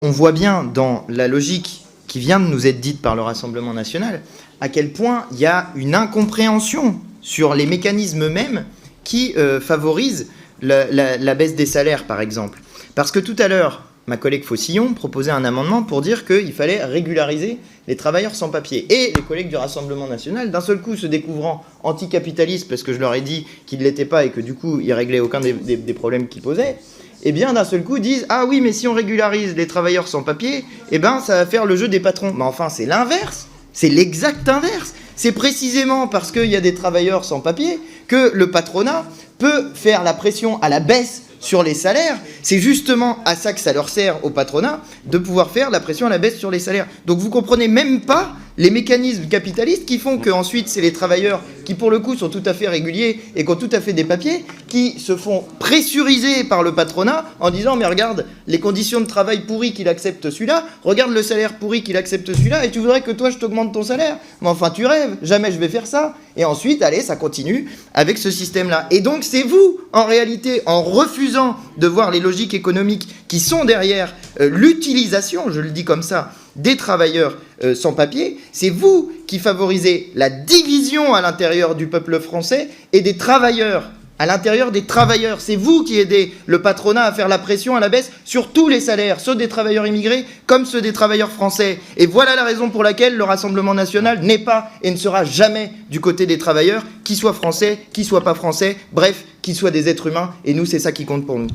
on voit bien dans la logique qui vient de nous être dite par le Rassemblement national, à quel point il y a une incompréhension sur les mécanismes mêmes qui favorisent la baisse des salaires, par exemple. Parce que tout à l'heure, ma collègue Faucillon proposait un amendement pour dire qu'il fallait régulariser les travailleurs sans papier. Et les collègues du Rassemblement national, d'un seul coup, se découvrant anticapitalistes, parce que je leur ai dit qu'ils ne l'étaient pas et que du coup, ils réglaient aucun des problèmes qu'ils posaient, eh bien, d'un seul coup, disent « Ah oui, mais si on régularise les travailleurs sans papier, eh ben, ça va faire le jeu des patrons. » Mais enfin, c'est l'inverse. C'est l'exact inverse. C'est précisément parce qu'il y a des travailleurs sans papier que le patronat peut faire la pression à la baisse sur les salaires. C'est justement à ça que ça leur sert au patronat, de pouvoir faire la pression à la baisse sur les salaires. Donc vous comprenez même pas les mécanismes capitalistes qui font qu'ensuite c'est les travailleurs qui pour le coup sont tout à fait réguliers et qui ont tout à fait des papiers, qui se font pressuriser par le patronat en disant mais regarde les conditions de travail pourries qu'il accepte celui-là, regarde le salaire pourri qu'il accepte celui-là et tu voudrais que toi je t'augmente ton salaire. Mais enfin tu rêves, jamais je vais faire ça. Et ensuite, allez, ça continue avec ce système-là. Et donc c'est vous, en réalité, en refusant de voir les logiques économiques qui sont derrière l'utilisation, je le dis comme ça, des travailleurs sans papier, c'est vous qui favorisez la division à l'intérieur du peuple français et des travailleurs, à l'intérieur des travailleurs. C'est vous qui aidez le patronat à faire la pression à la baisse sur tous les salaires, ceux des travailleurs immigrés comme ceux des travailleurs français. Et voilà la raison pour laquelle le Rassemblement national n'est pas et ne sera jamais du côté des travailleurs, qu'ils soient français, qu'ils soient pas français, bref, qu'ils soient des êtres humains. Et nous, c'est ça qui compte pour nous.